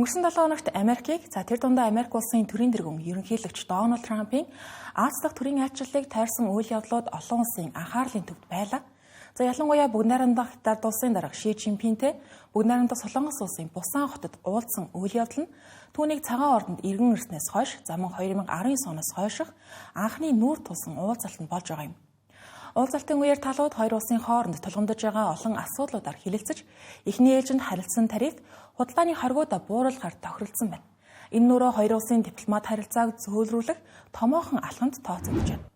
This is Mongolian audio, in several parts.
Өнгөрсөн 7 хоногт Америкийг тэр дундаа Америк улсын төрийн тэргүүн ерөнхийлөгч Дональд Трампын Аз дахь төрийн айлчлалыг тайрсан үйл явдлууд олон улсын анхаарлын төвд байлаа. Ялангуяа Бүгд найрамдах Хятад улсын дарга Ши Жинпинтэй Бүгд найрамдах Солонгос улсын Бусан хотод уулзсан үйл явдал нь түүнийг цагаан ордонд иргэн ирснээс хойш замун 2019 оноос хойших анхны нүүр тулсан уулзалт нь болж байгаа юм. Уулзалтын үеэр талууд хоёр улсын хооронд тулгамдж байгаа олон асуудлуудаар хилэлцэж, эхний ээлжинд харилцсан тариф худалдааны хоригуудаа бууруулахаар тохиролцсон байна. Энэ нь өөрөө хоёр улсын дипломат харилцааг зөөлрүүлэх томоохон алхамд тооцогдож байна.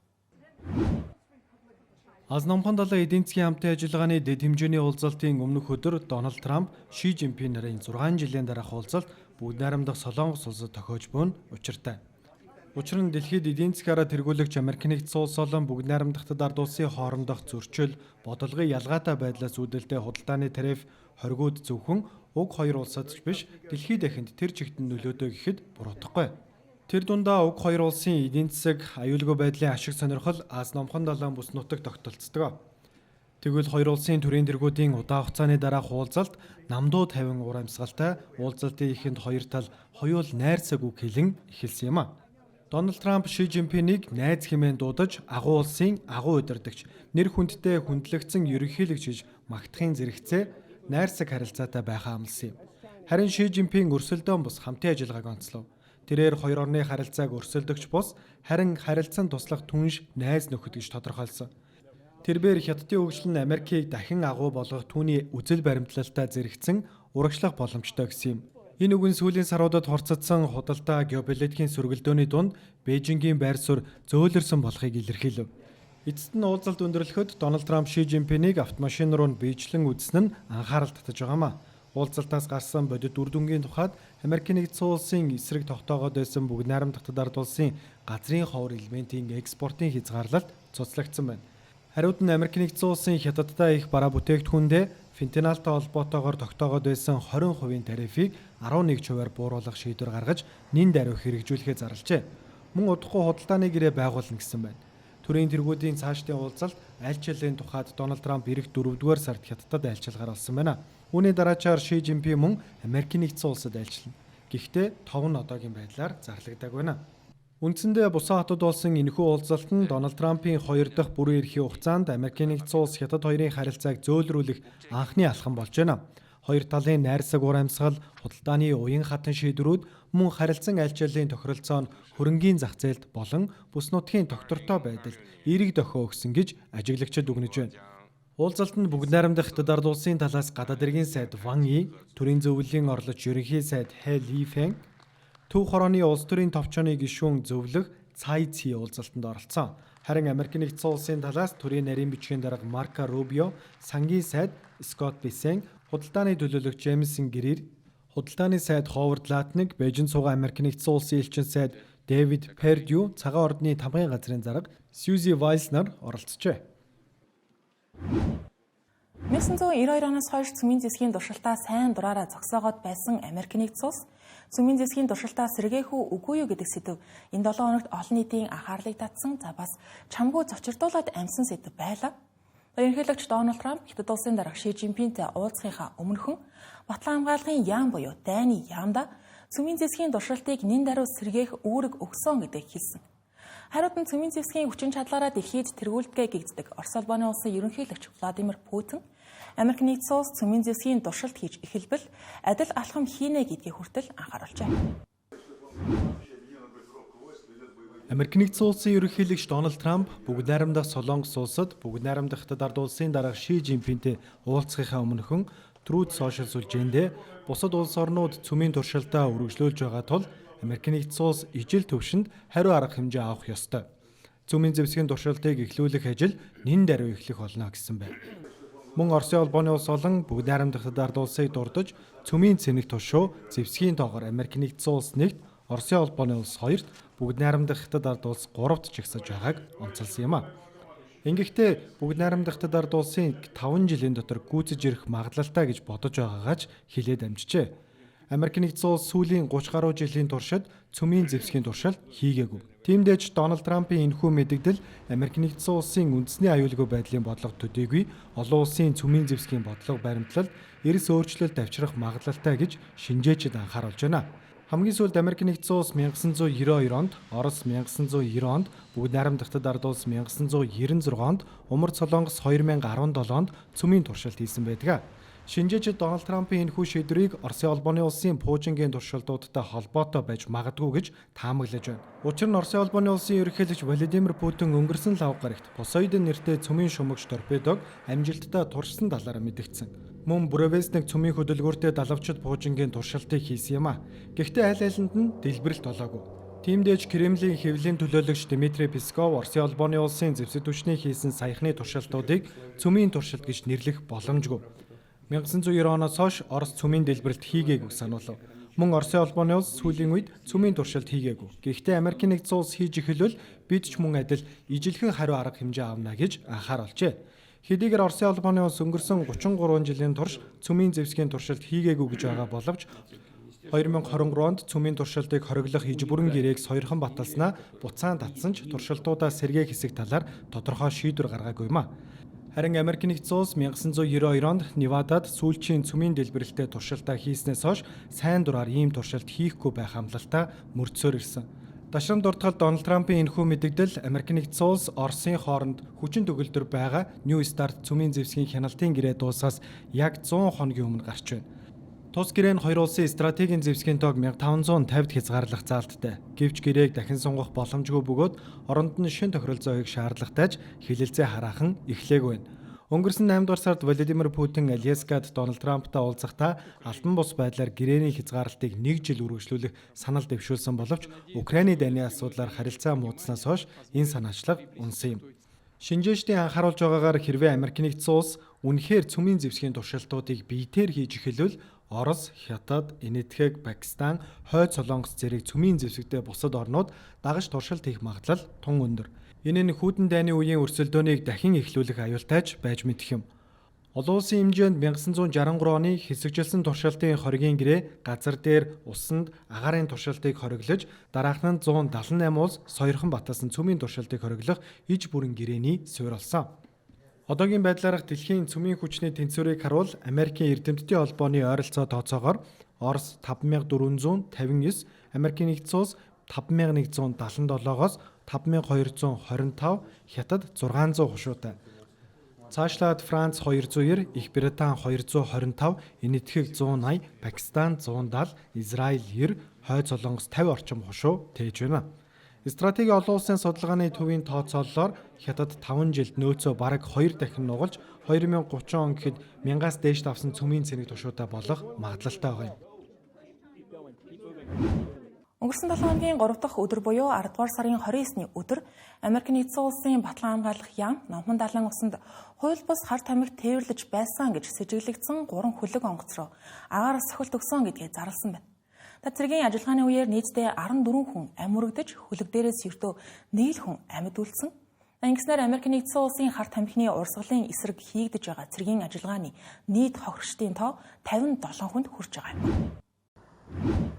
Аз номхон далайн эдийн засгийн хамтын ажиллагааны дэд хэмжээний уулзалтын өмнөх өдөр Дональд Трамп, Ши Жинпин нарын 6 жилийн дараах уулзалт Бүгд найрамдах Солонгос улсад тохиож буй нь учиртай. Учир нь дэлхийд эдийн засгаараа тэргүүлэгч Америк нэгдсэн улс болон Бүгд найрамдахтад ард улсын хоорондох зөрчил, бодлогын ялгаатай байдлаас үүдэлтэй худалдааны тариф хоригууд зөвхөн уг хоёр улсад ч биш дэлхийд дахинд тэр чигтэн нөлөөдөө гэхэд буруудахгүй. Тэр дундаа уг хоёр улсын эдийн засаг, аюулгүй байдлын ашиг сонирхол Аз номхон далайн бүс нутаг тогтолцдог. Тэгвэл хоёр улсын төрийн тэргүүдийн удаа хугацааны дараах уулзалт намдуу 50 уур амьсгалтай уулзалтын эхэнд хоёр тал хоёул найрсаг үг хэлэн эхэлсэн юм а. Дональд Трамп Ши Жинпинийг найз хэмээн дуудаж агуу улсын агуу удирдагч, нэр хүндтэй хүндлэгдсэн ерөнхийлөгч гэж магтахын зэрэгцээ найрсаг харилцаатай байхаа амласан юм. Харин Ши Жинпин өрсөлдөөн бус хамтын ажиллагааг онцлов. Тэрээр хоёр орны харилцааг өрсөлдөгч бус харин харилцан туслах түнш найз нөхөд гэж тодорхойлсон. Тэрээр Хятадын хөгжил нь Америкийг дахин агуу болгох түүний үзэл баримтлалтаа зэрэгцэн урагшлах боломжтой гэсэн юм. Энэ үгэн сүүлийн саруудад хурцдсан худалдаа геополитикийн сөргөлдөөний дунд Бээжингийн байр суурь зөөлрсөн болохыг илэрхийлв. Эцэст нь уулзалт өндөрлөхөд Дональд Трамп Ши Жинпинийг автомашин руу биечлэн үзсэн нь анхаарал татаж байгаамаа. Уулзалтаас гарсан бодит үр дүнгийн тухайд Америк нэгдсэн улсын эсрэг тогтоогоод байсан Бүгд найрамдахтад ард улсын газрын ховор элементийн экспортын хязгаарлалт цуцлагдсан байна. Хариуд нь Америк нэгдсэн улсын Хятадтай их бараа бүтээгдэхүүндээ фентаналтай холбоотойгоор тогтоогоод байсан 20% тарифыг 11%-аар бууруулах шийдвэр гаргаж нэн даруй хэрэгжүүлэхээ зарлжээ. Мөн удахгүй худалдааны гэрээ байгуулна гэсэн байна. Төрийн тэргүүдийн цаашдын уулзалт айлчлалын тухайд Дональд Трамп ирэх 4-р сард Хятадд айлчилгаар олсон байна. Үүний дараачаар Ши Жинпин мөн Америк нэгдсэн улсад айлчлана. Гэхдээ тов нь одоогийн байдлаар зарлагддаг байна. Үндсэндээ Бусан хотод болсон энэхүү уулзалт нь Дональд Трампын 2 дахь бүрэн эрхийн хугацаанд Америк нэгдсэн улс Хятад хоёрын харилцааг зөөлрүүлэх анхны алхам болж байна. Хоёр талын найрсаг ур амьсгал, худалдааны уян хатан шийдвэрүүд мөн харилцан айлчлалын тохиролцоо нь хөрөнгийн зах зээлд болон бүс нутгийн тогтвортой байдалд эерэг дохио өгсөн гэж ажиглагчид үгнэж байна. Уулзалтанд Бүгд найрамдах Хятад ард улсын талаас гадаад иргэн сайд Ван И, төрийн зөвлөлийн орлогч ерөнхий сайд Хэ Лифэн, Төв хорооны улс төрийн товчооны гишүүн зөвлөх Цай Ци уулзалтанд оролцсон. Харин Америк нэгдсэн улсын талаас төрийн нарийн бичгийн дарга Марко Рубио, сангийн сайд Скот Бесен, худалдааны төлөөлөгч Джеймсон Грир, худалдааны сайд Ховард Латник, Бээжин суугаа Америк нэгдсэн улсын элчин сайд Дэвид Пердю, цагаан ордны тамгын газрын дарга Сьюзи Вайлс нар оролцжээ. 1992 оноос хойш цөмийн засгийн туршилтаа сайн дураараа зогсоогоод байсан Америк нэгдсэн улс цөмийн засгийн туршилтаа сэргээх үгүй юу гэдэг сэдв энэ 7 хоногт олон нийтийн анхаарлыг татсан бас чамгүй зочирдуулаад амьсан сэдв байлаа. Ерөнхийлөгч Дональд Трамп Хятад улсын дарга Ши Жинпинтэй уулзахынхаа өмнөхөн Батлан хамгааллын яам буюу дайны яамда цөмийн засгийн туршилтыг нэн даруй сэргээх үүрэг өгсөн гэдгийг хэлсэн. Хариуд нь цөмийн засгийн хүчин чадлаараа дэлхийд тэргүүлдэгэ гэгддэг Орос улбаны улсын ерөнхийлөгч Владимир Путин Америк нэгдсэн улс цөмийн засгийн туршилт хийж эхэлбэл адил алхам хийнэ гэдгийг хүртэл анхааруулжээ. Америк нэгдсэн улсын ерөнхийлөгч Дональд Трамп Бүгд найрамдах Солонгос улсад Бүгд найрамдах Хятад ард улсын дарга Ши Жинпинтэй уулзахынхаа өмнөхөн Truth Social сүлжээндээ бусад улс орнууд цөмийн туршилтаа үргэлжлүүлж байгаа тул Америк нэгдсэн улс ижил төвшөнд хариу арга хэмжээ авах ёстой. Цөмийн зэвсгийн туршилтыг эхлүүлэх ажил нэн даруй эхлэх болно гэсэн байна. Мөн Оросын улбаны улс болон Бүгд найрамдах Хятад ард улсыг дурдж цөмийн цэник тушуу зэвсгийн тоогоор Америк нэгдсэн улс 1-т, Оросын улбаны улс 2-т, Бүгд найрамдах Хятад ард улс 3-т жигсаж байгааг онцолсон юм а. Ингэхдээ Бүгд найрамдах Хятад ард улсын 5 жилийн дотор гүйцэж ирэх магадлалтай гэж бодож байгаагач хэлээд амжжээ. Америк нэгдсэн улс сүүлийн 30 гаруй жилийн туршид цөмийн зэвсгийн туршилт хийгээгүй. Тиймдээч Дональд Трампын энэхүү мэдэгдэл Америк нэгдсэн улсын үндэсний аюулгүй байдлын бодлого төдийгүй олон улсын цөмийн зэвсгийн бодлого баримтлалд эрс өөрчлөлт авчрах магадлалтай гэж шинжээчид анхааруулж байна. Хамгийн сүүлд Америк нэгдсэн улс 1992 онд, Орос 1990 онд, Бүгд найрамдагтад ард улс 1996 онд, Умар Солонгос 2017 онд цөмийн туршилт хийсэн байдаг. Шинжээчид Дональд Трампын энэхүү шийдвэрийг Оросын холбооны улсын пуужингийн туршилтуудтай холбоотой байж магадгүй гэж таамаглаж байна. Учир нь Оросын холбооны улсын ерөнхийлөгч Владимир Путин өнгөрсөн лав гарагт Посейдон нэртэй цөмийн шумагч торпедог амжилттай туршсан талаараа мэдгдсэн. Мөн Бревестник цөмийн хөдөлгөөртэй далавчид пуужингийн туршилтыг хийсэн юм а. Гэхдээ аль алинд нь дэлбэрэлт болоогүй. Тиймдээж Кремлийн хэвлэлийн төлөөлөгч Дмитрий Песков Оросын холбооны улсын зэвсэг түвшний хийсэн саяхны туршилтуудыг цөмийн туршилт гэж нэрлэх боломжгүй. 1990 оноос хойш Орос цөмийн дэлбэрэлт хийгээгүй сануулв. Мөн Оросын холбооны улс сүүлийн үед цөмийн туршилт хийгээгүй. Гэхдээ Америк нэгдсэн улс хийж эхэлвэл бид ч мөн адил ижилхэн хариу арга хэмжээ авна гэж анхааруулжээ. Хэдийгээр Оросын холбооны улс өнгөрсөн 33 жилийн турш цөмийн зэвсгийн туршилт хийгээгүй гэж байгаа боловч 2023 онд цөмийн туршилтыг хориглох иж бүрэн гэрээг сойрхон баталснаа буцаан татсан ч туршилтуудаа сэргээх хэсэг талаар тодорхой шийдвэр гаргаагүй юм а. Харин Америк нэгдсэн улс 1992 онд Невадад сүүлчийн цөмийн дэлбэрэлтэд туршилтаа хийснээс хойш сайн дураар ийм туршилт хийхгүй байх амлалтаа мөрдсөөр ирсэн. Дашрам дуртгал Дональд Трампын энэхүү мэдэгдэл Америк нэгдсэн улс Оросын хооронд хүчин төгөлдөр байгаа New START цөмийн зэвсгийн хяналтын гэрээ дуусаас яг 100 хоногийн өмнө гарч байна. Тус гэрээ нь хоёр улсын стратегийн зэвсгийн тоог 1550-д хязгаарлах заалттай. Гэвч гэрээг дахин сунгах боломжгүй бөгөөд оронд нь шин тохирол зооёг шаардлагатайж хилэлцээ хараахан эхлэегүй байна. Өнгөрсөн 8 дугаар сард Владимир Путин Аляскад Дональд Трамптай уулзахдаа алтан бус байдлаар гэрээний хязгаарлалтыг 1 жил үргэлжлүүлэх санал дэвшүүлсэн боловч Украины дайны асуудлаар харилцаа муудснаас хойш энэ санаачлага унсан юм. Шинжээчдийн анхааруулж байгаагаар хэрвээ Америк нэгдсэн улс үнэхээр цөмийн зэвсгийн туршилтуудыг биетээр хийж эхэлвэл Орос, Хятад, Энэтхэг, Пакистан, Хойд Солонгос зэрэг цөмийн зэвсэгтэй бусад орнууд дагаж туршилт хийх магадлал тун өндөр. Энэ нь хүйтэн дайны үеийн өрсөлдөөнийг дахин эхлүүлэх аюултайж байж мэдэх юм. Олон улсын хэмжээнд 1963 оны хэсэгжилсэн туршилтын хоригийн гэрээ газар дээр усанд агаарын туршилтыг хориглож дараах нь 178 улс сойрхон баталсан цөмийн туршилтыг хориглох иж бүрэн гэрээний суурь болсон. Одоогийн байдлаарх дэлхийн цөмийн хүчний тэнцвэрийг харуул Америкийн эрдэмтдийн холбооны ойролцоо тооцоогоор Орос 5459, Америк нэгдсэн улс 5177-оос 5225, Хятад 600 хушуутай. Цаашлаад Франц 290, Их Британи 225, Энэтхэг 180, Пакистан 170, Израиль 90, Хойд Солонгос 50 орчим хушуу тээж байна. Стратеги олон улсын судалгааны төвийн тооцооллоор Хятад 5 жилд нөөцөө бараг 2 дахин нугалж 2030 он гэхэд 1000-аас дээш давсан цөмийн цэник туршуутай болох магадлалтай байгаа юм. Өнгөрсөн 7 хоногийн 3 дахь өдөр буюу 10 дугаар сарын 29-ны өдөр Америк нэгдсэн улсын Батлан хамгаалах яам Номхон далайн усанд хууль бус хар тамхи тээвэрлэж байсан гэж сэжиглэгдсэн 3 хөлөг онгоц руу агаар сохилт өгсөн гэдгээ зарласан байна. Цэргийн ажиллагааны үеэр нийтдээ 14 хүн амь өргөдөж хөлөг дээрээс ердөө нэг л хүн амьд үлдсэн. Ингэснээр Америк нэгдсэн улсын хар тамхины урсгалын эсрэг хийгдэж байгаа цэргийн ажиллагааны нийт хохирогчдын тоо 57 хүнд хүрч байгаа юм.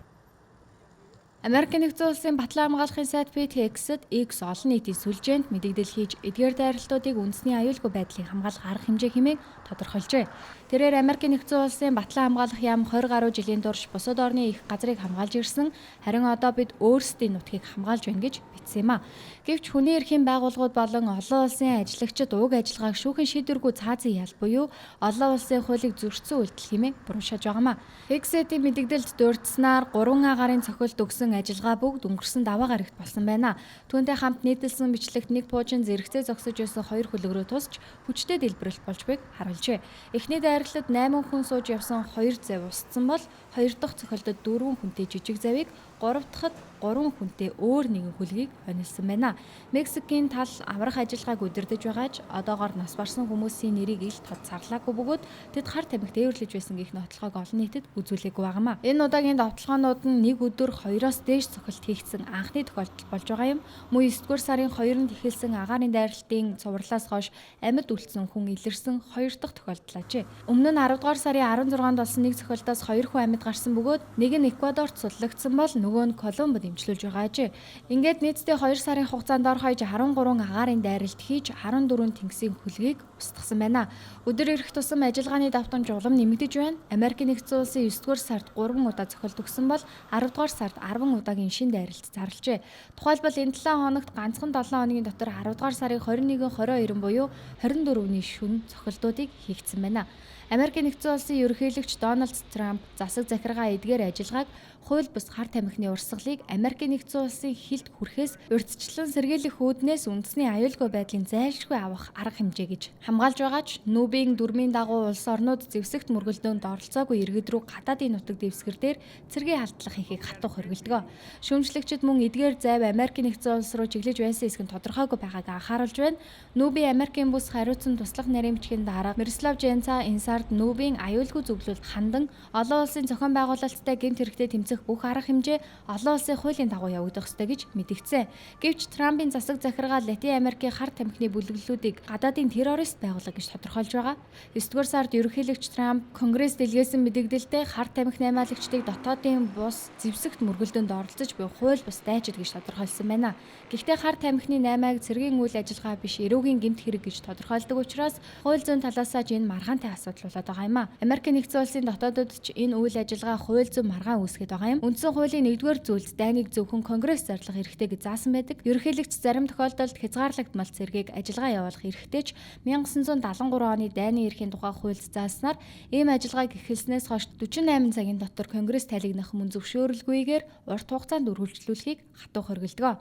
Америк нэгдсэн улсын Батлан хамгаалахын сайт PTX-д X олон нийтийн сүлжээнд мэдээлэл хийж эдгээр дайралтуудыг үндэсний аюулгүй байдлыг хамгаалах арга хэмжээ хэмээн тодорхойлжээ. Тэрээр Америк нэгдсэн улсын Батлан хамгаалах яам 20 гаруй жилийн турш бусад орны их газрыг хамгаалж ирсэн. Харин одоо бид өөрсдийн нутгийг хамгаалж байна гэж бичсэн юм а. Гэвч хүний эрхийн байгууллагууд болон олон улсын ажиллагчид уг ажиллагааг шүүхийн шийдвэргүй цаазын ял буюу олон улсын хуулийг зөрчсөн үйлдэл хэмээн буруушааж байгаамаа. X-ийн мэдээлэлд дурдсанаар 3 агаарын цохилт өгсөн ажиллагаа бүгд өнгөрсөн даваа гарагт болсон байна. Түүнтэй хамт нийтэлсэн бичлэгт нэг пуужин зэрэгцээ зогсож байсан 2 хөлөг рүү тусч хүчтэй дэлбэрэлт болж байгааг харуулжээ. Эхний дайралтад 8 хүн сууж явсан 2 завь устсан бол 2 дахь цохилтод 4 хүнтэй жижиг завийг 3 дахьд 3 хүнтэй өөр нэгэн хөлгийг онилсан байна. Мексикийн тал аврах ажиллагааг удирдах байгаач одоогоор нас барсан хүмүүсийн нэрийг ил тод зарлаагүй бөгөөд тэд хар тамхи дээвэрлэж байсан гэх нотолгоог олон нийтэд үзүүлээгүй байнамаа. Энэ удаагийн давталгаанууд нь нэг өдөр 2-оос дээш цохилт хийгдсэн анхны тохиолдол болж байгаа юм. Мөн 9-р сарын 2-нд эхэлсэн агаарын дайралтын цувралаас хойш амьд үлдсэн хүн илэрсэн 2 дахь тохиолдол ажээ. Өмнө нь 10-р сарын 16-нд болсон нэг цохилтоос 2 хүн амьд гарсан бөгөөд нэг нь Эквадорт судлагдсан бол нөгөө нь Колумбод дэмжлүүлж байгаа ажээ. Ингээд нийтдээ 2 сарын хугацаанд орхойж 13 агаарын дайралт хийж 14 тэнгисийн хөлгийг устгасан байна. Өдөр ирэх тусам ажиллагааны давтамж улам нэмэгдэж байна. Америкийн нэгдсэн улсын 9-р сард 3 удаа цохилт өгсөн бол 10-р сард 10 удаагийн шин дайралт зарлжээ. Тухайлбал энэ 7 хоногт ганцхан 7 хоногийн дотор 10-р сарын 21-22 буюу 24-ний шөнө цохилтуудыг хийгдсэн байна. Америкийн нэгдсэн улсын ерөнхийлөгч Дональд Трамп засаг захиргаа эдгээр ажиллагааг хууль бус хар тамхины урсгалыг Америкийн нэгдсэн улсын хилд хүрэхээс урьдчилан сэргийлэх үүднээс үндэсний аюулгүй байдлын зайлшгүй авах арга хэмжээ гэж хамгаалж байгаач Нубийн дүрмийн дагуу улс орнууд зэвсэгт мөргөлдөөнд оролцоогүй иргэд рүү гадаадын нутаг дэвсгэр дээр цэргийн халдлах хийхийг хатуу хоригддог. Шүүмжлэгчид мөн эдгээр зайв Америкийн нэгдсэн улс руу чиглэж байсан эсэх нь тодорхойгүй байгааг анхааруулж байна. Нубийн Америкийн бүс хариуцсан туслах нарийн бичгийн дарга Мирослав Женца энэ сард Нубийн аюулгүй зөвлөлд хандан олон улсын зохион байгуулалттай гэмт хэрэгтэй тэмцэх бүх арга хэмжээ олон улсын хуулийн дагуу явагдах ёстой гэж мэдгдсэн. Гэвч Трампын засаг захиргаа Латин Америкийн хар тамхины бүлэглэлүүдийг гадаадын террорист байгууллага гэж тодорхойлж байгаа. 9-р сард ерөнхийлөгч Трамп Конгресс дэлгэсэн мэдээлэлдээ хар тамхи наймаалагчдыг дотоодын бус зэвсэгт мөргөлдөөнд оролцож буй хууль бус дайчид гэж тодорхойлсон байна. Гэхдээ хар тамхины наймааг цэргийн үйл ажиллагаа биш эрүүгийн гэмт хэрэг гэж тодорхойлдог учраас хууль зүйн талаасаа ч энэ маргаантай асуудал болоод байгаа юм а. Америкийн нэгдсэн улсын дотоодод ч энэ үйл ажиллагаа хууль зүйн маргаан үүсгэж байгаа юм. Үндсэн хуулийн 1-р зүйлд дайныг зөвхөн Конгресс зарлах эрхтэй гэж заасан байдаг. Ерөнхийлөгч зарим тохиолдолд хязгаарлагдмал зэргийг ажиллагаа явуулах эрхтэй ч 1973 оны дайны эрхийн тухай хуульд зааснаар ийм ажиллагааг эхэлснээс хойш 48 цагийн дотор Конгресс талигнах мөн зөвшөөрөлгүйгээр урт хугацаанд үргэлжлүүлэхийг хатуу хоригддог.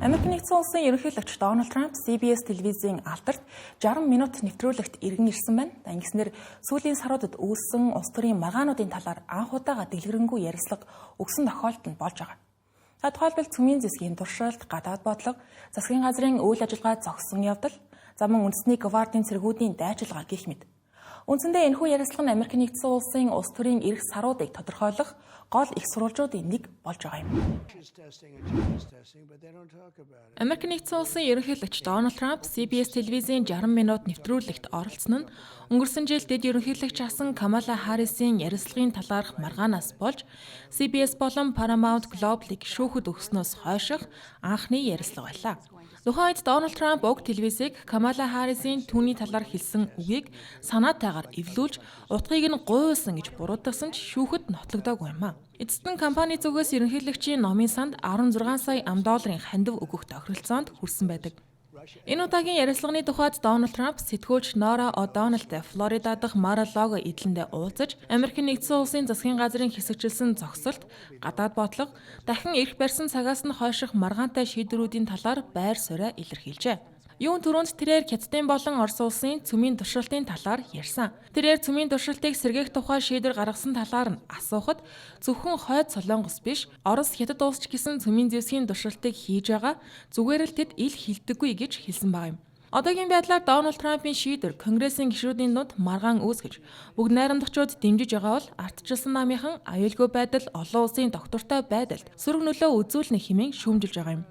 Америкийн нэгдсэн улсын ерөнхийлөгч Дональд Трамп CBS телевизийн алдарт 60 минут нэвтрүүлэгт иргэн ирсэн байна. Ингэснээр сүүлийн саруудад үүссэн улс төрийн маргаануудын талаар анх удаага дэлгэрэнгүй ярилцлага өгсөн тохиолдол нь болж байгаа. Тухайлбал цөмийн засгийн туршилт, гадаад бодлого, засгийн газрын үйл ажиллагаа зогссон явдал, замун үндэсний гвардийн цэргүүдийн дайчилгаа гэх мэт. Үндсэндээ энэхүү ярилцлага нь Америкийн нэгдсэн улсын улс төрийн ирэх саруудыг тодорхойлох гол их сурвалжуудын нэг болж байгаа юм. Америкийн нэгдсэн улсын ерөнхийлөгч Дональд Трамп CBS телевизийн 60 минут нэвтрүүлэгт оролцсон нь өнгөрсөн жил дэд ерөнхийлөгч асан Камала Харрисын ярилцлагын талаарх маргаанаас болж CBS болон Paramount Global-ыг шүүхэд өгснөөс хойших анхны ярилцлага байлаа. Тухайн үед Дональд Трамп уг телевизийг Камала Харрисын түүний талаар хэлсэн үгийг санаатайгаар эвлүүлж, утгыг нь гуйвуулсан гэж буруутгасан ч шүүхэд нотлогдоогүй юм а. Эцэст нь компани зүгээс ерөнхийлөгчийн номын санд 16 сая $10 хандив өгөх тохиролцоонд хүрсэн байдаг. Энэ удаагийн ярилцлагын тухайд Дональд Трамп сэтгүүлч Нора О'Доннеллтэй Флорида дахь Мар-а-Лаго эдлэндээ уулзаж, Америкийн нэгдсэн улсын засгийн газрын хэсэгчилсэн зогсолт, гадаад бодлого, дахин эрх барьсан цагаас нь хойших маргаантай шийдвэрүүдийн талаар байр сууриа илэрхийлжээ. Юун түрүүнд тэрээр Хятадын болон Орос улсын цөмийн туршилтын талаар ярьсан. Тэрээр цөмийн туршилтыг сэргээх тухай шийдвэр гаргасан талаар нь асуухад зөвхөн хойд Солонгос биш, Орос, Хятад улс ч гэсэн цөмийн зэвсгийн туршилтыг хийж байгаа, зүгээр л тэд ил хилдэггүй гэж хэлсэн баг юм. Одоогийн байдлаар Дональд Трампын шийдвэр Конгрессийн гишүүдийн дунд маргаан үүсгэж, бүгд найрамдагчид дэмжиж байгаа бол ардчилсан намынхан аюулгүй байдал олон улсын доктортой байдалд сөрөг нөлөө үзүүлнэ хэмээн шүүмжилж байгаа юм.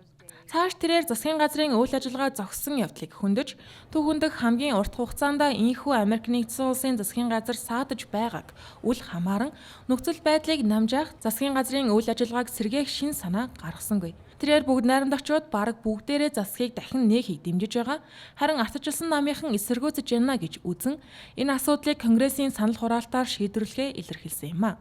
Цааш тэрээр засгийн газрын үйл ажиллагаа зогссон явдлыг хөндөж, түүхэндх хамгийн урт хугацаанд ийхүү Америкийн нэгдсэн улсын засгийн газар саадаж байгааг үл хамааран нөхцөл байдлыг намжаах засгийн газрын үйл ажиллагааг сэргээх шин санаа гаргасангүй. Тэрээр бүгд найрамдагчид бараг бүгдээрээ засгийг дахин нээхийг дэмжиж байгаа. Харин ардчилсан намынхан эсэргүүцэж байна гэж үзэн энэ асуудлыг Конгрессийн санал хураалтаар шийдвэрлэхээ илэрхийлсэн юм а.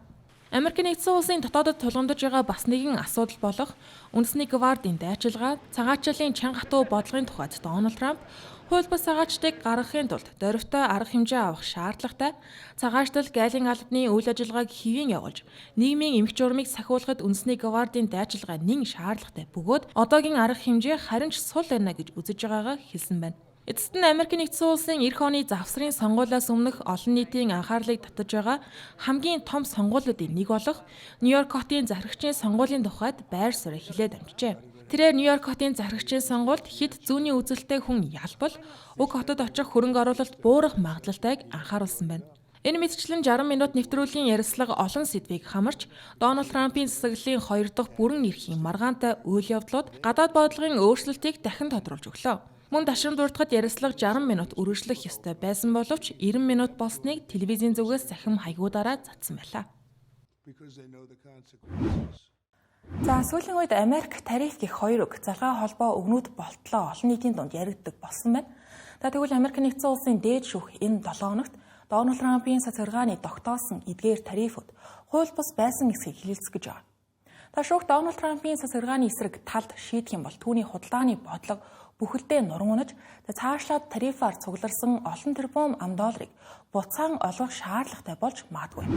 Америкийн нэгдсэн улсын дотоодод тулгамдж байгаа бас нэгэн асуудал болох үндэсний гвардийн дайчилгаа, цагаачлалын чанга хатуу бодлогын тухайд Дональд Трамп хууль бус цагаачдыг гаргахын тулд дөрвтэй арга хэмжээ авах шаардлагатай, цагаачлал гайлын албаны үйл ажиллагааг хэвийн явуулж, нийгмийн эмх журмыг сахиулахад үндэсний гвардийн дайчилгаа нэн шаардлагатай бөгөөд одоогийн арга хэмжээ харин ч сул байна гэж үзэж байгаагаа хэлсэн байна. Эцэст нь Америкийн нэгдсэн улсын эх оны завсрын сонгуулиас өмнөх олон нийтийн анхаарлыг татаж байгаа хамгийн том сонгуулиудын нэг болох Нью-Йорк хотын захирагчийн сонгуулийн тухайд байр суурь хилээд амжжээ. Тэрээр Нью-Йорк хотын захирагчийн сонгуульд хэд зүүнний үзэлтэй хүн ялбал уг хотод очих хөрөнгө оруулалт буурах магадлалтайг анхааруулсан байна. Энэ мэтчилэн 60 минут нэвтрүүлгийн ярилцлага олон сэдвийг хамарч Дональд Трампын засаглалын 2 дахь бүрэн эрхийн маргаантай үйл явдлууд гадаад бодлогын өөрчлөлтийг дахин тодруулж өглөө. Мөн дашрам дуртахад ярилцлага 60 минут үргэлжлэх ёстой байсан боловч 90 минут болсныг телевизийн зүгээс захим хаягуудаараа цацсан байлаа. За сүүлийн үед Америк тариф гэх хоёр үг залгаа холбоо өгнүүд болтлоо олон нийтийн дунд яригддаг болсон байна. Тэгвэл Америк нэгдсэн улсын дээд шүүх энэ 7 хоногт Дональд Трампын цацаргааны тогтоосон эдгээр тарифууд хууль бус байсан эсэхийг хэлэлцэх гэж байгаа. Шүүх Дональд Трампын цацаргааны эсрэг талд шийдэх юм бол түүний худалдааны бодлого бүхэлдээ нургуунаж цаашлаад тарифаар цугларсан олон тэрбум $, буцаан олгох шаардлагатай болж маадгүй юм.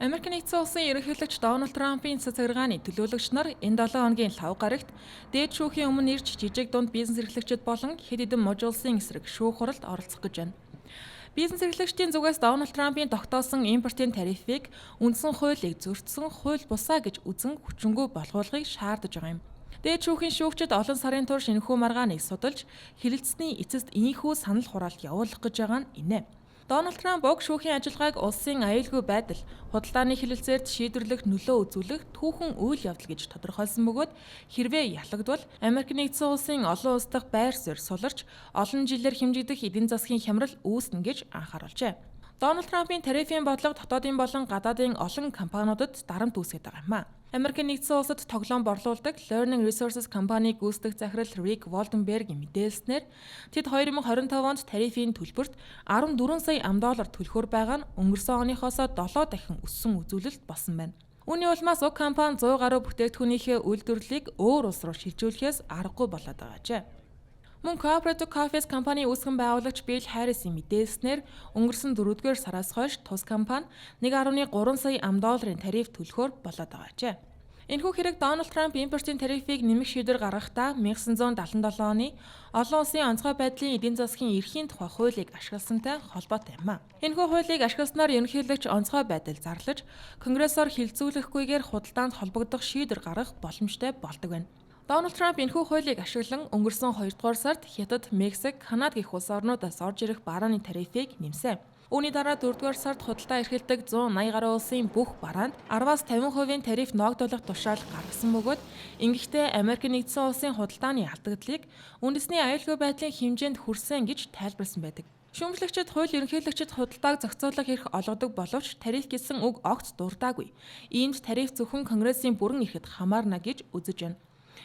Америк нэгдсэн улсын ерөнхийлөгч Дональд Трампын цацаргааны төлөөлөгч нар энэ 7 хоногийн 5 гарагт дээд шүүхийн өмнө ирж жижиг дунд бизнес эрхлэгчид болон хэд хэдэн мужуулсан эсрэг шүүх хуралд оролцох гэж байна. Бизнес эрхлэгчдийн зүгээс Дональд Трампын тогтоосон импортын тарифыг үндсэн хуулийг зөрчсөн хууль бусаа гэж үзэн хүчингүй болгуулахыг шаардаж байгаа юм. Дээд шүүхийн шүүгчид олон сарын турш энэхүү маргааныг судалж хэлэлцсэний эцэст ийхүү санал хураалт явуулах гэж байгаа нь инэ. Дональд Трамп уг шүүхийн ажиллагааг улсын аюулгүй байдал, худалдааны хэлэлцээрт шийдвэрлэх нөлөө үзүүлэх түүхэн үйл явдал гэж тодорхойлсон бөгөөд хэрвээ ялагдвал Америк нэгдсэн улсын олон улс дахь байр суурь суларч олон жилээр хэмжигдэх эдийн засгийн хямрал үүснэ гэж анхааруулжээ. Дональд Трампын тарифын бодлого дотоодын болон гадаадын олон компаниудад дарамт үүсгэж байгаа юм а. Америк нэгдсэн улсад тоглоом борлуулдаг Learning Resources компани гүйцэтгэх захирал Рик Волденбергийн мэдээлснээр тэд 2025 онд тарифын төлбөрт $14 сая төлөхөөр байгаа нь өнгөрсөн оныхоос 7 дахин өссөн үзүүлэлт болсон байна. Үүний улмаас уг компани 100 гаруй бүтээгдэхүүнийхээ үйлдвэрлэлийг өөр улс руу шилжүүлэхээс аргагүй болоод байгаажээ. Мөн Cooperative Coffees компани үүсгэн байгуулагч Билл Харрисын мэдээлснээр өнгөрсөн 4-р сараас хойш тус компани $1.3 сая тариф төлөхөөр болоод байгаажээ. Энэхүү хэрэг Дональд Трамп импортын тарифыг нэмэх шийдвэр гаргахдаа 1977 оны олон улсын онцгой байдлын эдийн засгийн эрхийн тухай хуулийг ашигласантай холбоотой юм а. Энэхүү хуулийг ашигласнаар ерөнхийлөгч онцгой байдал зарлаж, Конгрессоор хилцүүлэхгүйгээр худалдаанд холбогдох шийдвэр гаргах боломжтой болдог байна. Дональд Трамп энэхүү хуулийг ашиглан өнгөрсөн 2 дугаар сард Хятад, Мексик, Канада гэх улс орнуудаас орж ирэх барааны тарифыг нэмсэн. Үүний дараа 4 дугаар сард худалдаа эрхэлдэг 180 гаруй улсын бүх бараанд 10-50% тариф ногдуулах тушаал гаргасан бөгөөд ингэхдээ Америк нэгдсэн улсын худалдааны алдагдлыг үндэсний аюулгүй байдлын хэмжээнд хүрсэн гэж тайлбарласан байдаг. Шүүмжлэгчид хууль ерөнхийлөгчид худалдааг зохицуулах эрх олгодог боловч тариф гэсэн үг огт дурдаагүй. Иймд тариф зөвхөн Конгрессийн бүрэн эрхэд хамаарна гэж үзэж байна.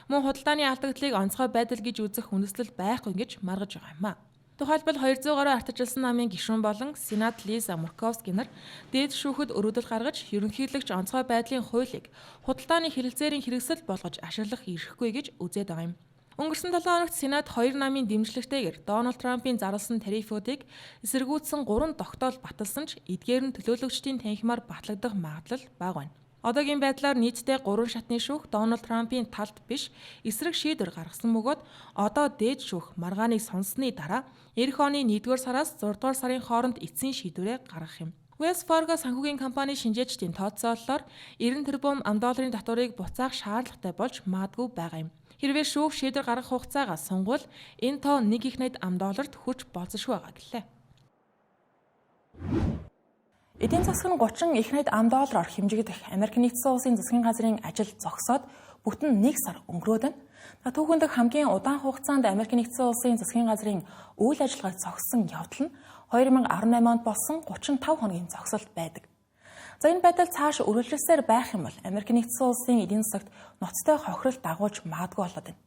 Мөн худалдааны алдагдлыг онцгой байдал гэж үзэх үндэслэл байхгүй гэж маргаж байгаа юм а. Тухайлбал 200 гаруй ардчилсан намын гишүүн болон Сенат Лиза Мурковски нар дээд шүүхэд өрөөдөл гаргаж ерөнхийлөгч онцгой байдлын хуулийг худалдааны хэлэлцээрийн хэрэгсэл болгож ашиглах эрхгүй гэж үзээд байгаа юм. Өнгөрсөн 7 хоногт Сенат 2 намын дэмжлэгтэйгээр Дональд Трампын зарласан тарифуудыг эсэргүүцсэн 3 тогтоол баталсан ч эдгээр нь төлөөлөгчдийн танхимаар батлагдах магадлал бага байна. Одоогийн байдлаар нийтдээ 3 шатны шүүх Дональд Трампын талд биш эсрэг шийдвэр гаргасан бөгөөд одоо дээд шүүх маргааныг сонссны дараа эх оны 1-р сараас 6-р сарын хооронд эцсийн шийдвэрээ гаргах юм. Wells Fargo санхүүгийн компани шинжээчдийн тооцоололоор $90 тэрбум татварыг буцаах шаардлагатай болж маадгүй байгаа юм. Хэрвээ шүүх шийдвэр гаргах хугацаагаа сунгавал энэ тоо $1 хүрч болзошгүй байгаа гэлээ. Эдийн засаг нь $30 хэмжигдэх Америк нэгдсэн улсын засгийн газрын ажил зогсоод бүтэн 1 сар өнгөрөөд байна. Түүхэнд хамгийн удаан хугацаанд Америк нэгдсэн улсын засгийн газрын үйл ажиллагаа зогссон явдал нь 2018 онд болсон 35 хоногийн зогсолт байдаг. Энэ байдал цааш үргэлжилсээр байх юм бол Америк нэгдсэн улсын эдийн засагт ноцтой хохирол дагуулж маадгүй болоод байна.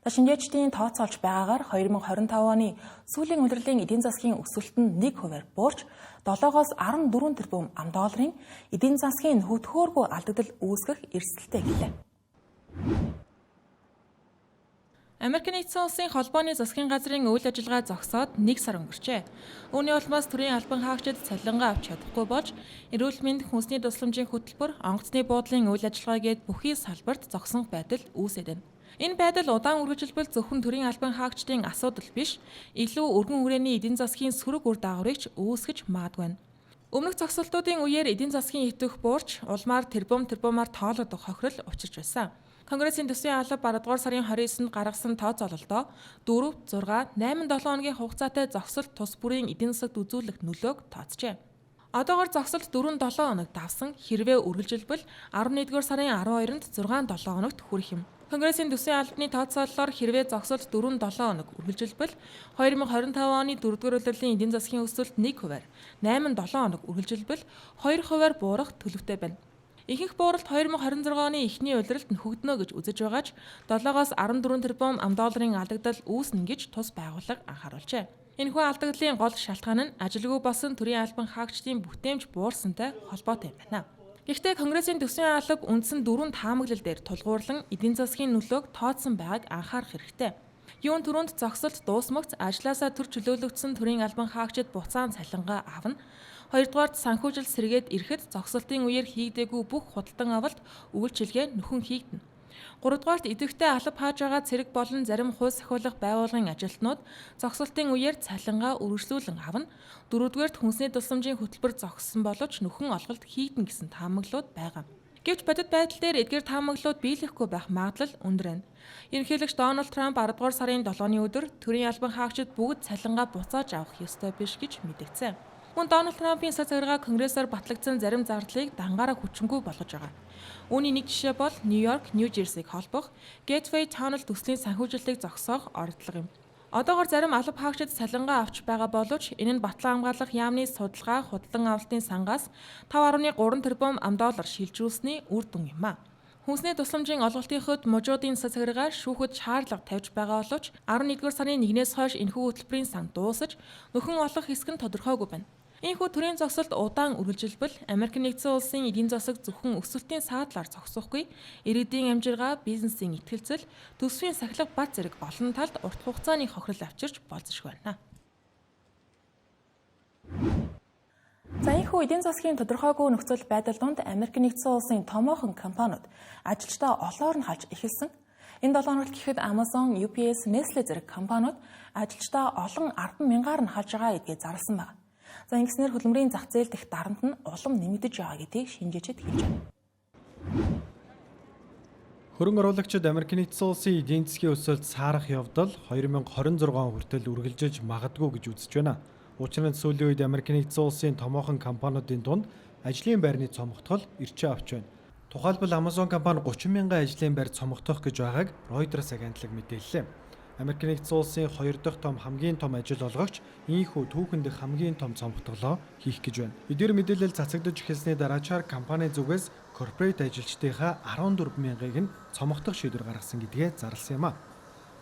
Шинжээчдийн тооцоолж байгаагаар 2025 оны сүүлийн улирлын эдийн засгийн өсөлт нь 1% буурч 7-оос 14 тэрбум $-ын эдийн засгийн хөдөлгөөргүй алдагдал үүсгэх эрсдэлтэй гэлээ. Америк нэгдсэн улсын холбооны засгийн газрын үйл ажиллагаа зогсоод 1 сар өнгөрчээ. Үүний улмаас төрийн албан хаагчид цалингаа авч чадахгүй болж эрүүл мэнд, хүнсний тусламжийн хөтөлбөр, онгоцны буудлын үйл ажиллагаа гээд бүхий салбарт зогсон байдал үүсээд байна. Энэ байдал удаан үргэлжилбэл зөвхөн төрийн албан хаагчдын асуудал биш, илүү өргөн хүрээний эдийн засгийн сөрөг үр дагаврыг үүсгэж магадгүй. Өмнөх зогсолтуудын үеэр эдийн засгийн итвэх буурч улмаар тэрбумаар тоологдох хохирол учирч байсан. Конгрессийн төсвийн алба 3 дугаар сарын 29-нд гаргасан тооцоололдоо 4, 6, 8, 7 хоногийн хугацаатай зогсолт тус бүрийн эдийн засагт үзүүлэх нөлөөг тооцжээ. Одоогоор зогсолт 4-7 хоног давсан хэрвээ үргэлжилбэл 11-р сарын 12-нд 6-7 хоногт хүрэх юм. Конгрессийн төсвийн албаны тооцоололоор хэрвээ зогсолт 4-7 хоног үргэлжилбэл 2025 оны 4-р улирлын эдийн засгийн өсөлт 1%, 8-7 хоног үргэлжилбэл 2%-аар буурах төлөвтэй байна. Ихэнх бууралт 2026 оны эхний улиралд нөхөгдөнө гэж үзэж байгаач 7-оос 14 тэрбум $, алдагдал үүснэ гэж тус байгууллага анхааруулжээ. Энэхүү алдагдлын гол шалтгаан нь ажилгүй болсон төрийн албан хаагчдын бүтээмж буурсантай холбоотой юм байна. Гэхдээ Конгрессийн төсвийн алба үндсэн 4 таамаглал дээр тулгуурлан эдийн засгийн нөлөөг тооцсон байгааг анхаарах хэрэгтэй. Юун түрүүнд зогсолт дуусмагц ажлаасаа төр чөлөөлөгдсөн төрийн албан хаагчид буцаан цалингаа авна. Хоёрдугаарт санхүүжилт сэргээд ирэхэд зогсолтын үеэр хийгдээгүй бүх худалдан авалт үйлчилгээ нөхөн хийгдэнэ. Гуравдугаарт идэвхтэй алба хааж байгаа цэрэг болон зарим хууль сахиулах байгууллагын ажилтнууд зогсолтын үеэр цалингаа үргэлжлүүлэн авна. Дөрөвдүгээрт хүнсний тусламжийн хөтөлбөр зогссон боловч нөхөн олголт хийгдэнэ гэсэн таамаглалууд байгаа. Гэвч бодит байдал дээр эдгээр таамаглалууд биелэхгүй байх магадлал өндөр байна. Ерөнхийлөгч Дональд Трамп 10 дугаар сарын 7-ны өдөр төрийн албан хаагчид бүгд цалингаа буцааж авах ёстой биш гэж мэдгдсэн. Мөн Дональд Трампын сар цагаараа Конгрессоор батлагдсан зарим зардлыг дангаараа хүчингүй болгож байгаа. Үүний нэг жишээ бол Нью-Йорк, Нью-Жерсиг холбох Gateway Tunnel төслийн санхүүжилтийг зогсоох оролдлого юм. Одоогоор зарим алба хаагчид цалингаа авч байгаа боловч энэ нь батлан хамгаалах яамны судалгаа худалдан авалтын сангаас 5.3 тэрбум $, шилжүүлсний үр дүн юм а. Хүнсний тусламжийн олголтын хувьд мужуудын сар цагаараа шүүхэд шаардлага тавьж байгаа боловч 11-р сарын 1-ээс хойш энэхүү хөтөлбөрийн сан дуусаж нөхөн олох хэсэг нь тодорхойгүй байна. Энэхүү төрийн зогсолт удаан үргэлжилбэл Америк нэгдсэн улсын эдийн засаг зөвхөн өсөлтийн саадлаар зогсохгүй, иргэдийн амжиргаа, бизнесийн итгэлцэл, төсвийн сахилга бат зэрэг олон талд урт хугацааны хохирол авчирч болзошгүй байна. За энэхүү эдийн засгийн тодорхойгүй нөхцөл байдал донд Америк нэгдсэн улсын томоохон компаниуд ажилчдаа олоор нь халж эхэлсэн. Энэ 7 хоногт гэхэд Amazon, UPS, Nestle зэрэг компаниуд ажилчдаа олон 10,000-аар нь халж байгаа гэдгийг зарласан байна. За ингэснээр хөдөлмөрийн зах зээл дэх дарамт нь улам нэмэгдэж байгаа гэдгийг шинжээчид хэлж байна. Хөрөнгө оруулагчид Америк нэгдсэн улсын эдийн засгийн өсөлт саарах явдал 2026 хүртэл үргэлжлэж магадгүй гэж үзэж байна. Учир нь сүүлийн үед Америк нэгдсэн улсын томоохон компаниудын дунд ажлын байрны цомогтгол ирчээ авч байна. Тухайлбал Amazon компани 30,000 ажлын байр цомогтох гэж байгааг Reuters агентлаг мэдээллээ. Америк нэгдсэн улсын 2 дахь хамгийн том ажил олгогч ийхүү түүхэн дэх хамгийн том цомогтголоо хийх гэж байна. Эдгээр мэдээлэл цацагдж эхэлсний дараачаар компани зүгээс корпорэт ажилчдынхаа 14,000-ыг нь цомогтох шийдвэр гаргасан гэдгээ зарласан юм а.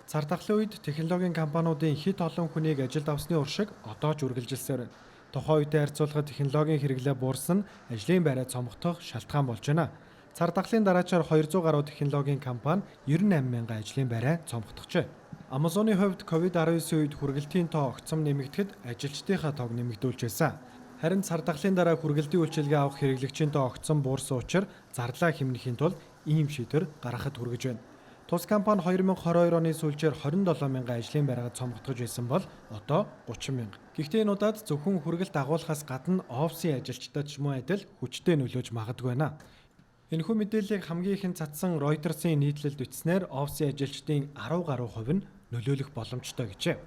Цар тахлын үед технологийн компаниудын хэд олон хүнийг ажилд авсны уршиг одоо ч үргэлжилсээр байна. Тухайн үедээ харьцуулахад технологийн хэрэглээ буурсан ажлын байраа цомогтох шалтгаан болж байна. Цар тахлын дараачаар 200 гаруй технологийн компани 98,000 ажлын байраа цомогтгожээ. Amazon-ы хувьд COVID-19 үед хүргэлтийн тоо огцом нэмэгдэхэд ажилчдынхаа тоог нэмэгдүүлж байсан. Харин цар тахлын дараа хүргэлтийн үйлчилгээ авах хэрэглэгчийн тоо огцом буурсан учраас зарлаа хэмнэхийн тулд ийм шийдвэр гаргахад хүргэж байна. Тус компани 2022 оны сүүлчээр 27,000 ажлын байраа цомогтгож байсан бол одоо 30,000. Гэхдээ энэ удаад зөвхөн хүргэлт агуулгаас гадна офисын ажилчдад ч мөн адил хүчтэй нөлөөж магадгүй байна. Энэхүү мэдээллийг хамгийн ихэнд цацсан Reuters-ийн нийтлэлд бичснээр офисын ажилчдын 10 гаруй хувь нь нөлөөлөх боломжтой гэжээ.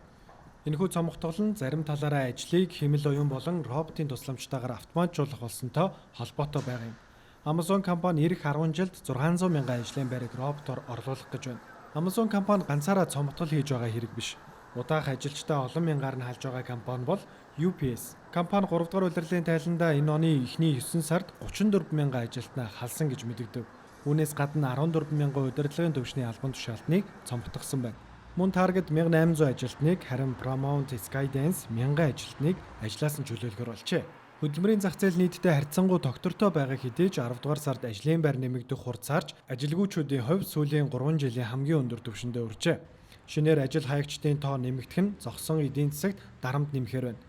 Энэхүү цомогтгол нь зарим талаараа ажлыг хэмэл оюун болон роботын тусламжтайгаар автоматжуулах болсонтой холбоотой байгаа юм. Amazon компани эх 10 жилд 600,000 ажлын байрыг роботоор орлуулах гэж байна. Amazon компани ганцаараа цомогтгол хийж байгаа хэрэг биш. Удаах ажилчдаа олон мянгаар нь халж байгаа компани бол UPS. Компани 3 дугаар улирлын тайландаа энэ оны эхний 9 сард 34,000 ажилтнаа халсан гэж мэдэгдэв. Үүнээс гадна 14,000 удирдлагын төвшний албан тушаалтныг цомогтгосон байна. Мөн Target 1800 ажилтныг, харин Paramount, Skydance 1000 ажилтныг ажлаас нь чөлөөлгөр болжээ. Хөдөлмөрийн зах зээл нийтдээ харьцангуй тогтвортой байгаа хэдий ч 10 дугаар сард ажлын байр нэмэгдэх хурцаарч ажилгүйчүүдийн хувьд сүүлийн 3 жилийн хамгийн өндөр түвшиндээ өржээ. Шинээр ажил хаягчдын тоо нэмэгдэх нь зогсон эдийн засагт дарамт нэмэхээр байна.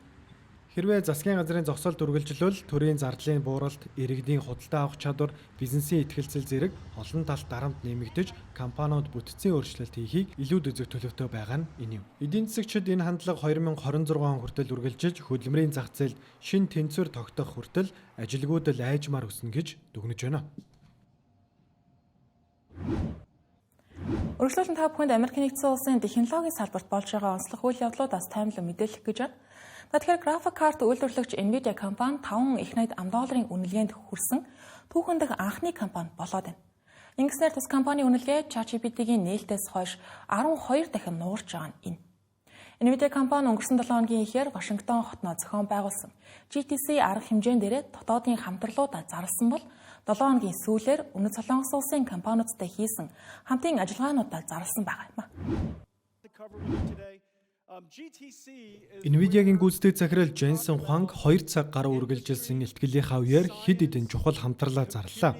Хэрвээ засгийн газрын зогсолт үргэлжлвэл төрийн зардлын бууралт, иргэдийн худалдаа авах чадвар, бизнесийн ихтгэлцэл зэрэг олон талт дарамт нэмэгдэж, компаниуд бүтцийн өөрчлөлт хийхийг илүү дэзэг төлөвтэй байгаа нь энэ юм. Эдийн засагчид энэ хандлага 2026 он хүртэл үргэлжилж, хөдөлмөрийн зах зээлд шин тэнцвэр тогтоох хүртэл ажилгүйдэл айжмаар өснө гэж дүгнэж байна. Өргөжлөлтөнд та бүхэнд Америкийн нэгдсэн улсын технологийн салбарт болж байгаа онцлог үйл явдлуудаас таймлан мэдээлэх гэж байна. Тэгэхээр график карт үйлдвэрлэгч Nvidia компани 5 их найд $10 үнэлгээнд хүрсэн түүхэн дэх анхны компани болоод байна. Ингэснээр тус компани үнэлгээ ChatGPT-гийн нээлтээс хойш 12 дахин нуурч байгаа нь энэ. Nvidia компани өнгөрсөн 7 хоногийн ихээр Вашингтон хотноо зохион байгуулсан GTC арга хэмжээн дээрээ дотоодын хамтарлуудаа зарласан бол 7 хоногийн сүүлээр Өмнөд Солонгос улсын компаниудтай хийсэн хамтын ажиллагаануудаа зарласан байгаа юм. Nvidia-гийн гүйцэтгэх захирал Jensen Huang 2 цаг гаруй үргэлжилсэн илтгэлийнхаа үеэр хэд хэдэн чухал хамтарлаа зарлаа.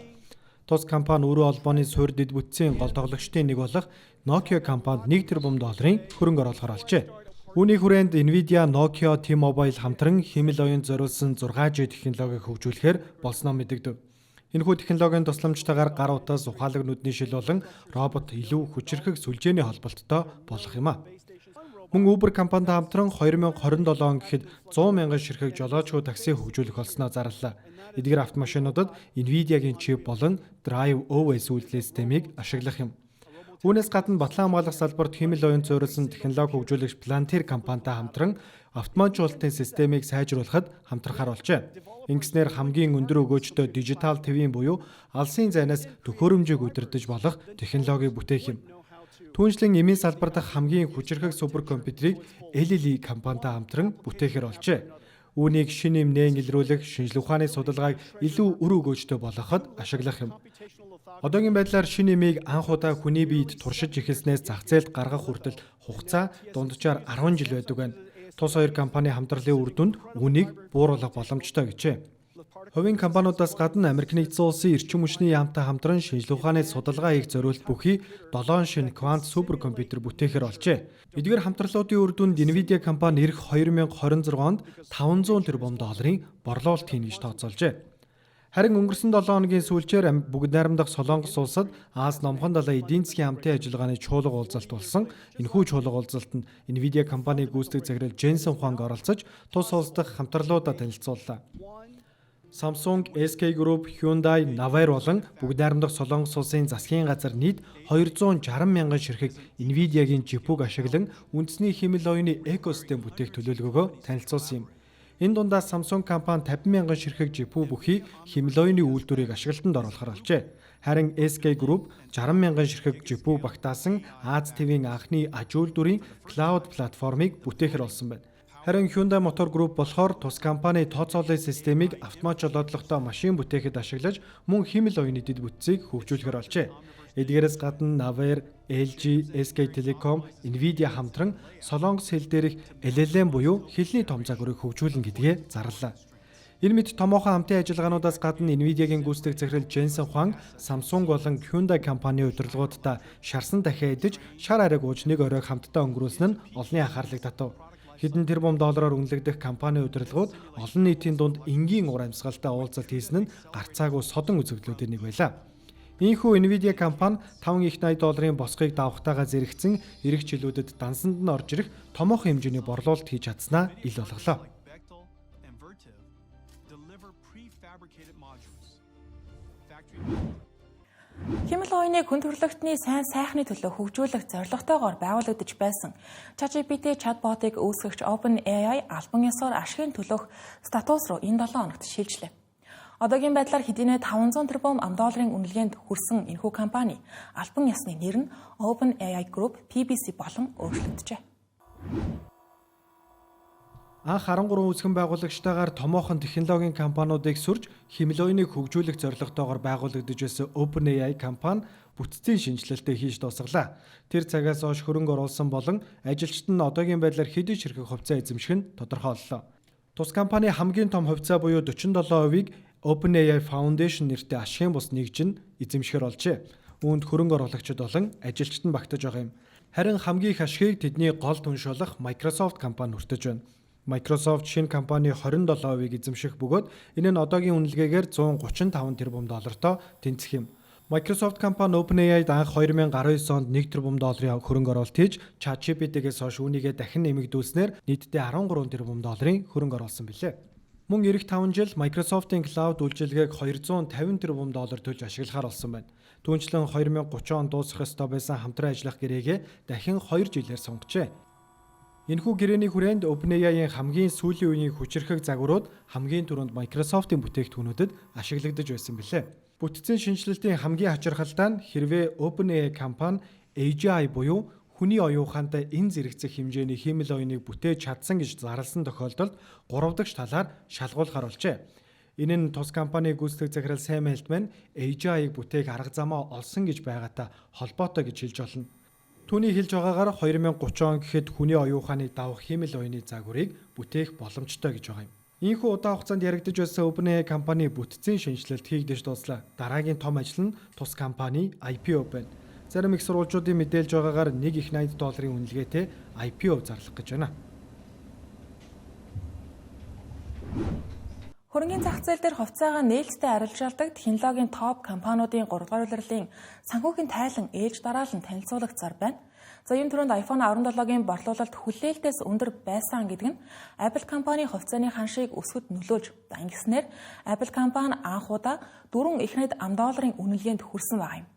Тус компани өрөө холбооны суурь дэд бүтцийн гол тоглогчдын нэг болох Nokia компанид $1 тэрбум хөрөнгө оруулахаар олжээ. Үүний хүрээнд Nvidia, Nokia, T-Mobile хамтран хэмэл оюунд зориулсан 6G технологиг хөгжүүлэхээр болсноо мэдэгдэв. Энэхүү технологийн тусламжтайгаар гар утас, ухаалаг нүдний шил болон робот илүү хүчирхэг сүлжээний холболттой болох юм а. Мөн Uber компанитай хамтран 2027 он гэхэд 100 мянган ширхэг жолоочгүй такси хөгжүүлэх болсноо зарлаа. Эдгээр автомашинуудад Nvidia-гийн чип болон Drive OS үйлдвэрлэлийн системийг ашиглах юм. Үүнээс гадна батлан хамгаалах салбарт хэмэл оюунд зориулсан технологи хөгжүүлэгч Palantir компанитай хамтран автоматжуулалтын системийг сайжруулахад хамтрахаар болжээ. Ингэснээр хамгийн өндөр өгөөжтэй дижитал твийн буюу алсын зайнаас төхөөрөмжийг удирдах болох технологиг бүтээх юм. Түүнчлэн эмийн салбар дахь хамгийн хүчирхэг суперкомпьютерийг LLE компанитай хамтран бүтээхээр болжээ. Үүнийг шинэ эмнээ илрүүлэх, шинжлэх ухааны судалгааг илүү үр өгөөжтэй болгоход ашиглах юм. Одоогийн байдлаар шинэ эмийг анх удаа хүний биед туршиж эхэлснээс зах зээлд гаргах хүртэл хугацаа дунджаар 10 жил байдаг байна. Тус хоёр компани хамтралын үр дүнд үүнийг бууруулах боломжтой гэжээ. Хувийн компаниудаас гадна Америк нэгдсэн улсын эрчим хүчний яамтай хамтран шинжлэх ухааны судалгаа хийх зориулт бүхий 7 шинэ квант суперкомпьютер бүтээхээр олжээ. Эдгээр хамтралуудын үр дүнд Nvidia компани ирэх 2026 онд $500 тэрбум борлуулалт хийнэ гэж тооцоолжээ. Харин өнгөрсөн 7 хоногийн сүүлчээр бүгд найрамдах Солонгос улсад Аз номхон далайн эдийн засгийн хамтын ажиллагааны чуулга уулзалт болсон. Энэхүү чуулга уулзалтанд Nvidia компани гүйцэтгэх захирал Jensen Huang оролцож тус улс дахь хамтралуудаа танилцууллаа. Samsung, SK Group, Hyundai, Naver болон бүгд найрамдах Солонгос улсын засгийн газар нийт 260 мянган ширхэг Nvidia-гийн чипүүг ашиглан үндэсний хэмэл оюуны экосистем бүтээх төлөвлөгөөгөө танилцуулсан юм. Энэ дундаас Samsung компани 50 мянган ширхэг чипүү бүхий хэмэл оюуны үйлдвэрийг ашиглалтанд оруулахар олжээ. Харин SK Group 60 мянган ширхэг чипүү багтаасан Аз твийн анхны аж үйлдвэрийн клауд платформыг бүтээхэр болсон байна. Харин Hyundai Motor Group болохоор тус компани тооцоолын системийг автомат жолоодлоготой машин бүтээхэд ашиглаж мөн хэмэл оюуны дэд бүтцийг хөгжүүлэхээр олжээ. Эдгээрээс гадна Naver, LG, SK Telecom, Nvidia хамтран Солонгос хэл дээрх LLM буюу хэлний том загварыг хөгжүүлнэ гэдгээ зарлаа. Энэ мэт томоохон хамтын ажиллагаануудаас гадна Nvidia-гийн гүйцэтгэх захирал Jensen Huang Samsung болон Hyundai компани удирдлагуудтай шарсан дахиа идэж шар ариг ууж нэг оройг хамтдаа өнгөрүүлсэн нь олонний анхаарлыг татав. Хэдэн тэрбум доллараар үнэлэгдэх компани удирдлагууд олон нийтийн дунд энгийн ур амьсгалтай уулзалт хийсэн нь гарцаагүй содон үзэгдлүүдийн нэг байлаа. Ийхүү Nvidia компани $5 их $80 босгыг давхтайгаа зэрэгцэн эх жилүүдэд дансанд нь орж ирэх томоохон хэмжээний борлуулалт хийж чадсанаа ил болголоо. Хэмэл оюуны хүн төрөлхтний сайн сайхны төлөө хөгжүүлэх зорилготойгоор байгуулагдаж байсан ChatGPT чатботыг үүсгэгч OpenAI албан ёсоор ашигын төлөх статус руу энэ 7 хоногт шилжлээ. Одоогийн байдлаар хэдийнэ $500 тэрбум үнэлгээнд хүрсэн энэхүү компани албан ёсны нэр нь OpenAI Group PBC болон өөрчлөгдөжээ. Анх 13 үүсгэн байгуулагчтайгаар томоохон технологийн компаниудыг сүрж хэмэл оюуныг хөгжүүлэх зорилготойгоор байгуулагдаж байсан OpenAI компани бүтцийн шинжилэлтээ хийж дуусгалаа. Тэр цагаас хойш хөрөнгө оруулсан болон ажилчид нь одоогийн байдлаар хэдий ширхэг хувьцаа эзэмших нь тодорхойллоо. Тус компани хамгийн том хувьцаа буюу 47%-ийг OpenAI Foundation нэртэй ашигын бус нэгж нь эзэмшихэр олжээ. Үүнд хөрөнгө оруулагчид болон ажилчид нь багтаж байгаа юм. Харин хамгийн их ашигыг тэдний гол түнш болох Microsoft компани хүртэж байна. Microsoft шинэ компани 27%-ийг эзэмших бөгөөд энэ нь одоогийн үнэлгээгээр 135 тэрбум доллартай тэнцэх юм. Microsoft компани OpenAI-д анх 2019 онд 1 тэрбум долларын хөрөнгө оруулалт хийж ChatGPT-гээс хойш үүнийгээ дахин нэмэгдүүлснээр нийтдээ 13 тэрбум долларын хөрөнгө оруулсан билээ. Мөн эх 5 жил Microsoft-ийн cloud үйлчилгээг 250 тэрбум доллар төлж ашиглахаар болсон байна. Түүнчлэн 2030 онд дуусах ёстой байсан хамтран ажиллах гэрээгээ дахин 2 жилээр сонгожээ. Энэхүү гэрээний хүрээнд OpenAI-ийн хамгийн сүүлийн үеийн хүчирхэг загварууд хамгийн түрүүнд Microsoft-ийн бүтээгдэхүүнүүдэд ашиглагдаж байсан билээ. Бүтцийн шинжилэлтийн хамгийн хачирхалтай нь хэрвээ OpenAI компани AGI буюу хүний оюун ухаантай энэ зэрэгцэх хэмжээний хиймэл оюуныг бүтээж чадсан гэж зарласан тохиолдолд 3 дахь талаар шалгуулахар болжээ. Энэ нь тус компаниг гүйцэтгэх захирал Сэм Альтман AGI-г бүтээх арга замаа олсон гэж байгаатай холбоотой гэж хэлж болно. Түүний хэлж байгаагаар 2030 он гэхэд хүний оюун ухааныг давах хиймэл оюуны загварыг бүтээх боломжтой гэж байгаа юм. Ийхүү удаан хугацаанд яригдж байсан OpenAI компани бүтцийн шинжилэлт хийгдэж дууслаа. Дараагийн том ажил нь тус компани IPO байна. Зарим их сурвалжуудын мэдээлж байгаагаар $1.80 үнэлгээтэй IPO зарлах гэж байна. Хөрөнгөний зах зээл дээр хувьцаагаа нээлттэй арилжаалдаг технологийн топ компаниудын 3 дугаар улирлын санхүүгийн тайлан ээлж дараалан танилцуулагдсаар байна. За энэ түрүүнд iPhone 17-гийн борлуулалт хүлээлтээс өндөр байсан гэдэг нь Apple компани хувьцааны ханшийг өсгөд нөлөөлж дангиснээр Apple компани анх удаа $4.8 үнэлгээнд хүрсэн байна.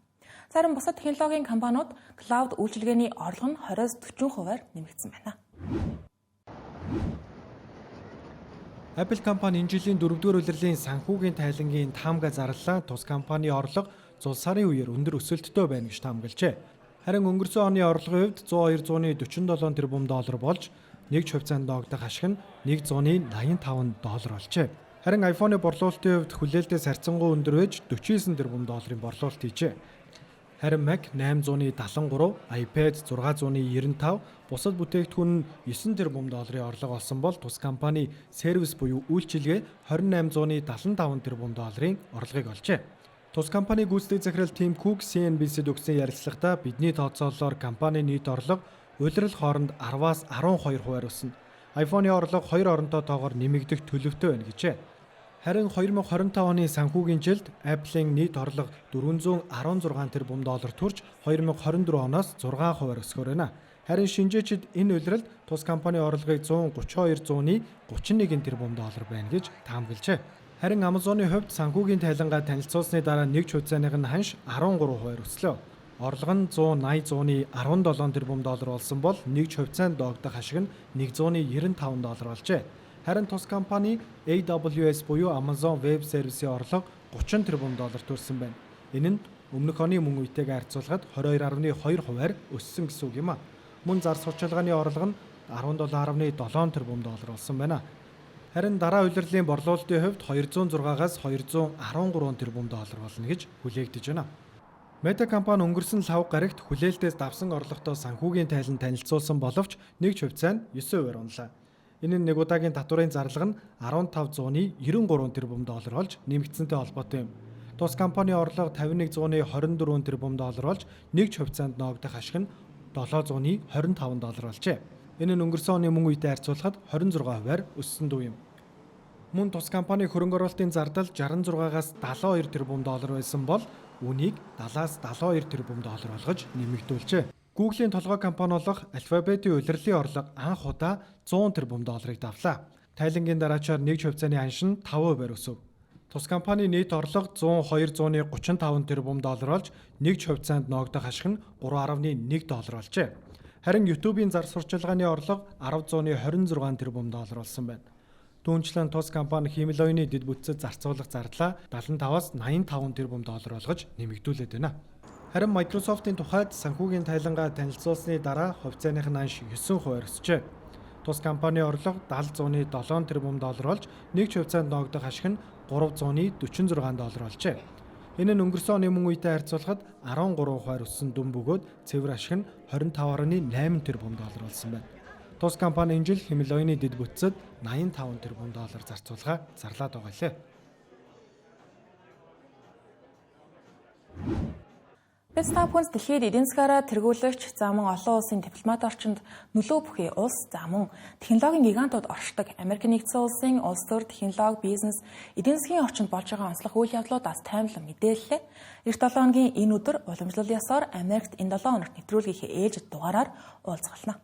Зарим бусад технологийн компаниуд cloud үйлчилгээний орлого нь 20-40%-аар нэмэгдсэн байна. Apple компани энэ жилийн 4-р улирлын санхүүгийн тайлангийн таамаг зарлалаа тус компани орлого зул сарын үеэр өндөр өсөлттэй байна гэж таамаглажээ. Харин өнгөрсөн оны орлогын хувьд 102.47 тэрбум доллар болж нэг хувьцаанд ногдох ашиг нь $185 болжээ. Харин iPhone-ы борлуулалтын хувьд хүлээлтээс харьцангуй өндөр байж $49 тэрбум долларын борлуулалт хийжээ. Харин Mac 873, iPad 695, бусад бүтээгдэхүүн нь $9 тэрбум долларын орлого олсон бол тус компани сервис буюу үйлчилгээ $2875 тэрбум долларын орлогыг олжээ. Тус компани гүйцэтгэх захирал Tim Cook CNBC-д өгсөн ярилцлагатаа бидний тооцоололоор компани нийт орлого улирал хооронд 10-аас 12%-аар өснө. iPhone-ы орлого 2 оронтой тоогоор нэмэгдэх төлөвтэй байна гэжээ. Харин 2025 оны санхүүгийн жилд Apple-ийн нийт орлого $416 тэрбум доллар төрж 2024 оноос 6%-аар өсгөр байна. Харин шинжээчид энэ улиралд тус компани орлогыг $132.31 тэрбум доллар байна гэж таамаглажээ. Харин Amazon-ы хувьд санхүүгийн тайлангаа танилцуулсны дараа нэг хувьцааных нь ханш 13%-аар өслөө. Орлого нь $180.17 тэрбум доллар болсон бол нэг хувьцаанд доогдох ашиг нь $195 болжээ. Харин тус компани AWS буюу Amazon Web Service-ийн орлого $30 тэрбум доллар төрсөн байна. Энэ нь өмнөх оны мөн үетэйгээ харьцуулахад 22.2%-аар өссөн гэсэн үг юм а. Мөн зар сурчлагын орлого нь $17.7 тэрбум доллар болсон байна. Харин дараа улирлын борлуулалтын хувьд 206-аас 213 тэрбум доллар болно гэж хүлээгдэж байна. Meta компани өнгөрсөн лав гарагт хүлээлтээс давсан орлоготой санхүүгийн тайлан танилцуулсан боловч нэг хувьцаа нь 9%-аар унлаа. Энэ нь нэг удаагийн татварын зарлага нь $1593 тэрбум доллар болж нэмэгдсэнтэй холбоотой юм. Тус компани орлого $5124 тэрбум доллар болж нэг хувьцаанд ногдох ашиг нь $725 болжээ. Энэ нь өнгөрсөн оны мөн үетэй харьцуулахад 26%-аар өссөн дүү юм. Мөн тус компани хөрөнгө оруулалтын зардал 66-аас 72 тэрбум доллар байсан бол үүнийг 70-аас 72 тэрбум доллар болгож нэмэгдүүлжээ. Google-ийн толгой компани болох Alphabet-ийн улирлын орлого анх удаа 100 тэрбум долларыг давлаа. Тайлангийн дараачаар нэг хувьцааны ханш нь 5%-аар өсөв. Тус компани нийт орлого 102.35 тэрбум доллар болж нэг хувьцаанд ногдох ашиг нь $3.1 болжээ. Харин YouTube-ийн зар сурчлагын орлого 10.26 тэрбум доллар болсон байна. Түүнчлэн тус компани хиймэл оюуны дэд бүтцэд зарцуулах зардлаа 75-аас 85 тэрбум доллар болгож нэмэгдүүлээд байна. Харин Microsoft-ийн тухайд санхүүгийн тайлангаа танилцуулсны дараа хувьцааных нь ханш 9%-аар өсжээ. Тус компани орлого 70.7 тэрбум доллар болж нэг хувьцаанд ногдох ашиг нь $346 болжээ. Энэ нь өнгөрсөн оны мөн үетэй харьцуулахад 13%-аар өссөн дүн бөгөөд цэвэр ашиг нь $25.8 тэрбум доллар болсон байна. Тус компани энэ жил хиймэл оюуны дэд бүтцэд $85 тэрбум доллар зарцуулахаа зарлаад байгаа лээ. Та бүхэнд дэлхийд эдийн засгаараа тэргүүлэгч за мөн олон улсын дипломат орчинд нөлөө бүхий улс за мөн технологийн гигантууд оршдог Америк нэгдсэн улсын улс төр технологи бизнес эдийн засгийн орчинд болж байгаа онцлог үйл явдлуудаас таймлан мэдээллээ. Эх 7 хоногийн энэ өдөр уламжлал ёсоор Америкт энэ 7 хоногт нэвтрүүлгийнхээ ээлжид дугаараар уулзгална.